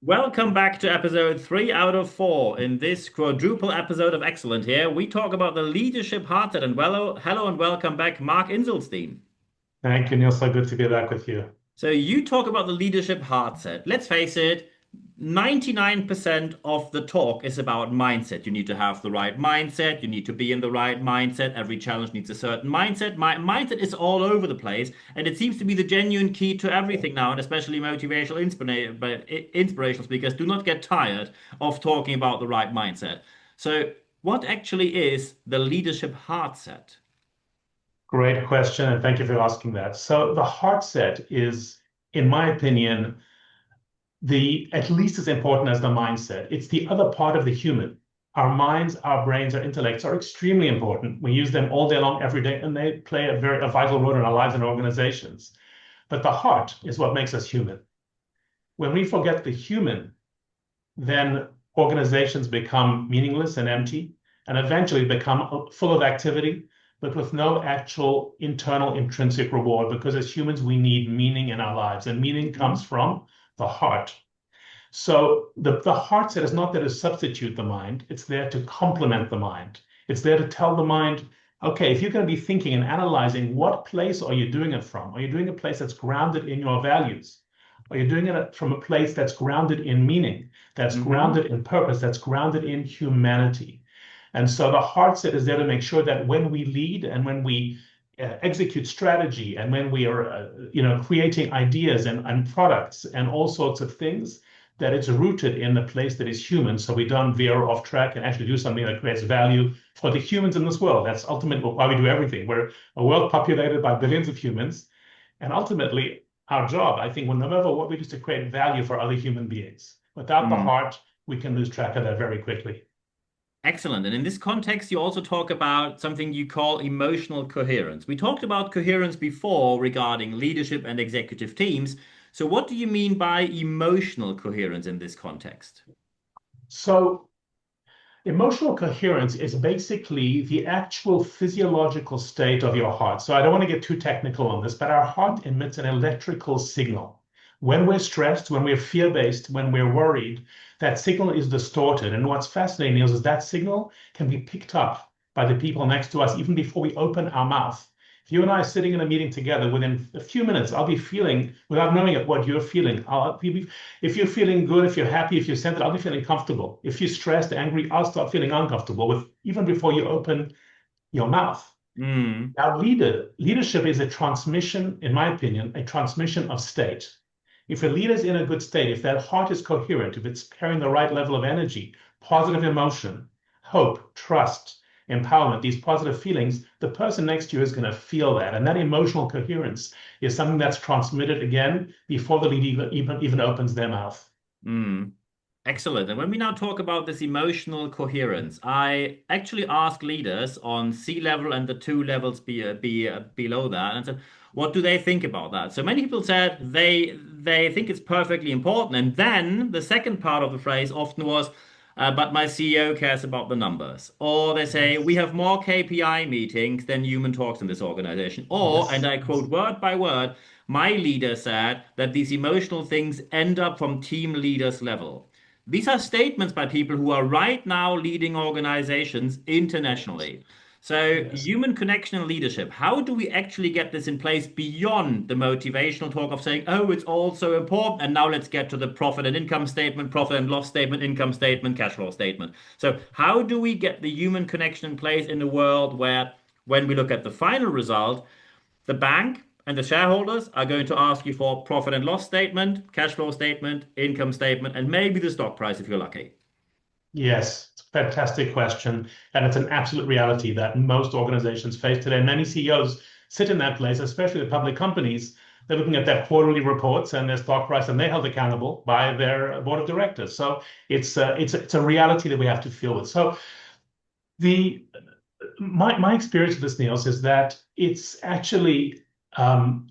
Welcome back to episode 3 out of 4. In this quadruple episode of Excellent here, we talk about the leadership heartset. And hello and welcome back, Marc Inzelstein. Thank you, Niels. So good to be back with you. So you talk about the leadership heartset. Let's face it, 99% of the talk is about mindset. You need to have the right mindset. You need to be in the right mindset. Every challenge needs a certain mindset. Mindset is all over the place, and it seems to be the genuine key to everything now, and especially inspirational speakers do not get tired of talking about the right mindset. So, what actually is the leadership heartset? Great question, and thank you for asking that. So the heart set is, in my opinion, the at least as important as the mindset. It's the other part of the human. Our minds, our brains, our intellects are extremely important. We use them all day long, every day, and they play a vital role in our lives and organizations. But the heart is what makes us human. When we forget the human, then organizations become meaningless and empty, and eventually become full of activity, but with no actual internal intrinsic reward. Because as humans, we need meaning in our lives, and meaning comes from the heart. So the heart set is not there to substitute the mind, it's there to complement the mind. It's there to tell the mind, okay, if you're going to be thinking and analyzing, what place are you doing it from? Are you doing a place that's grounded in your values? Are you doing it from a place that's grounded in meaning, that's Hmm. grounded in purpose, that's grounded in humanity? And so the heart set is there to make sure that when we lead and when we execute strategy and when we are, creating ideas and products and all sorts of things, that it's rooted in the place that is human. So we don't veer off track and actually do something that creates value for the humans in this world. That's ultimately why we do everything. We're a world populated by billions of humans. And ultimately, our job, I think, well, no matter what we do, is to create value for other human beings. Without the heart, we can lose track of that very quickly. Excellent. And in this context, you also talk about something you call emotional coherence. We talked about coherence before regarding leadership and executive teams. So, what do you mean by emotional coherence in this context? So emotional coherence is basically the actual physiological state of your heart. So I don't want to get too technical on this, but our heart emits an electrical signal. When we're stressed, when we're fear-based, when we're worried, that signal is distorted. And what's fascinating is that signal can be picked up by the people next to us even before we open our mouth. If you and I are sitting in a meeting together, within a few minutes, I'll be feeling, without knowing it, what you're feeling. If you're feeling good, if you're happy, if you're centered, I'll be feeling comfortable. If you're stressed, angry, I'll start feeling uncomfortable with even before you open your mouth. Mm, Now, leadership is a transmission, in my opinion, a transmission of state. If a leader's in a good state, if that heart is coherent, if it's carrying the right level of energy, positive emotion, hope, trust, empowerment, these positive feelings, the person next to you is going to feel that. And that emotional coherence is something that's transmitted again before the leader even opens their mouth. mm. Excellent. And when we now talk about this emotional coherence, I actually ask leaders on C level and the two levels below that, and said, what do they think about that? So many people said they think it's perfectly important. And then the second part of the phrase often was, but my CEO cares about the numbers. Or they say, we Yes. have more KPI meetings than human talks in this organization. Or, and Yes. I quote word by word, my leader said that these emotional things end up from team leaders level. These are statements by people who are right now leading organizations internationally. So, Yes. human connection and leadership, how do we actually get this in place beyond the motivational talk of saying, oh, it's all so important, and now let's get to the profit and income statement, profit and loss statement, income statement, cash flow statement. So, how do we get the human connection in place in a world where, when we look at the final result, the bank and the shareholders are going to ask you for profit and loss statement, cash flow statement, income statement, and maybe the stock price if you're lucky. Yes, it's a fantastic question. And it's an absolute reality that most organizations face today. Many CEOs sit in that place, especially the public companies. They're looking at their quarterly reports and their stock price, and they're held accountable by their board of directors. So it's a reality that we have to deal with. So the my experience with this, Niels, is that it's actually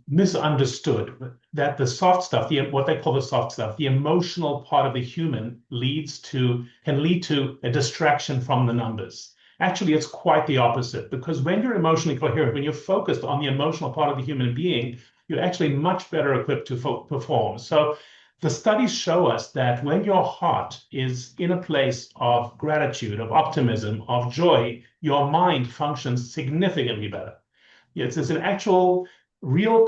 misunderstood that the soft stuff, what they call the soft stuff, the emotional part of the human can lead to a distraction from the numbers. Actually, it's quite the opposite because when you're emotionally coherent, when you're focused on the emotional part of the human being, you're actually much better equipped to perform. So The studies show us that when your heart is in a place of gratitude, of optimism, of joy, your mind functions significantly better. It's an actual, real,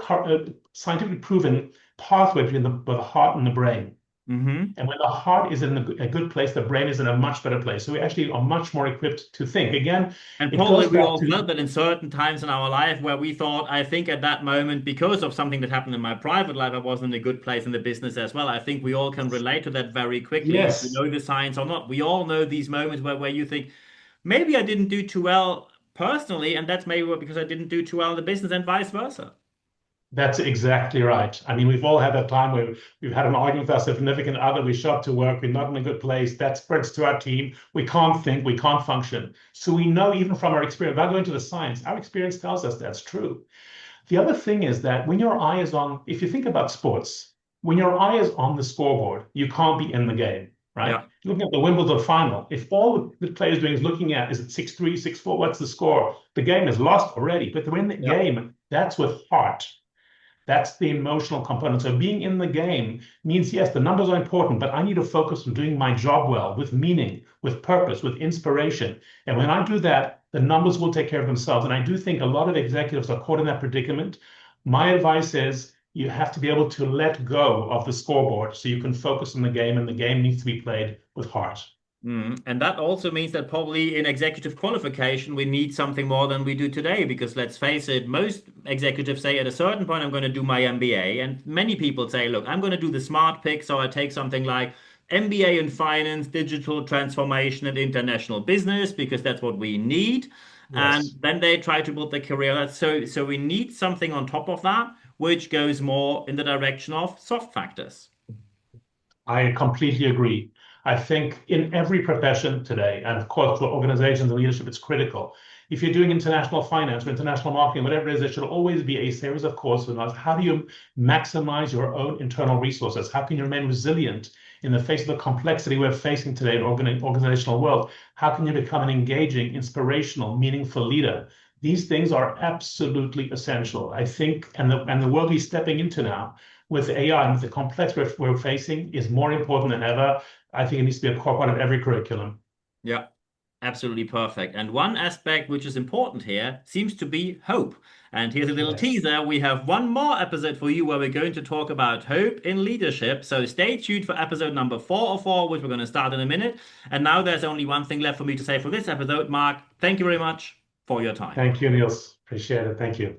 scientifically proven pathway between the heart and the brain. Hmm. And when the heart is in a good place, the brain is in a much better place. So we actually are much more equipped to think. Again, And it probably goes we back all to, felt that in certain times in our life where we thought, I think at that moment, because of something that happened in my private life, I wasn't in a good place in the business as well. I think we all can relate to that very quickly. If you yes, know the science or not, we all know these moments where you think, maybe I didn't do too well personally, and that's maybe because I didn't do too well in the business and vice versa. that's exactly right. I mean, we've all had that time where we've had an argument with our significant other. We show up to work, we're not in a good place. That spreads to our team. We can't think, we can't function. So we know even from our experience, without going to the science, our experience tells us that's true. The other thing is that when your eye is on, if you think about sports, when your eye is on the scoreboard, you can't be in the game, right? Yeah, Looking at the Wimbledon final, if all the players doing is looking at is it 6-3, 6-4, what's the score? The game is lost already. But they're in the yeah. game, that's with heart. That's the emotional component. So being in the game means, yes, the numbers are important, but I need to focus on doing my job well, with meaning, with purpose, with inspiration. And when I do that, the numbers will take care of themselves. And I do think a lot of executives are caught in that predicament. My advice is you have to be able to let go of the scoreboard so you can focus on the game, and the game needs to be played with heart. And that also means that probably in executive qualification, we need something more than we do today. Because let's face it, most executives say at a certain point, I'm going to do my MBA. And many people say, look, I'm going to do the smart pick. So I take something like MBA in finance, digital transformation, and international business, because that's what we need. And Yes. then they try to build their career. So we need something on top of that, which goes more in the direction of soft factors. I completely agree. I think in every profession today, and of course for organizations and leadership, it's critical. If you're doing international finance or international marketing, whatever it is, there should always be a series of courses on how do you maximize your own internal resources? How can you remain resilient in the face of the complexity we're facing today in organizational world? How can you become an engaging, inspirational, meaningful leader? These things are absolutely essential. I think, and the world we're stepping into now with AI and with the complexity we're facing is more important than ever. I think it needs to be a core part of every curriculum. Yeah. Absolutely perfect. And one aspect which is important here seems to be hope. And here's a little Yes. teaser. We have one more episode for you where we're going to talk about hope in leadership. So stay tuned for episode number 404, which we're going to start in a minute. And now there's only one thing left for me to say for this episode. Mark, thank you very much for your time. Thank you, Niels. Appreciate it. Thank you.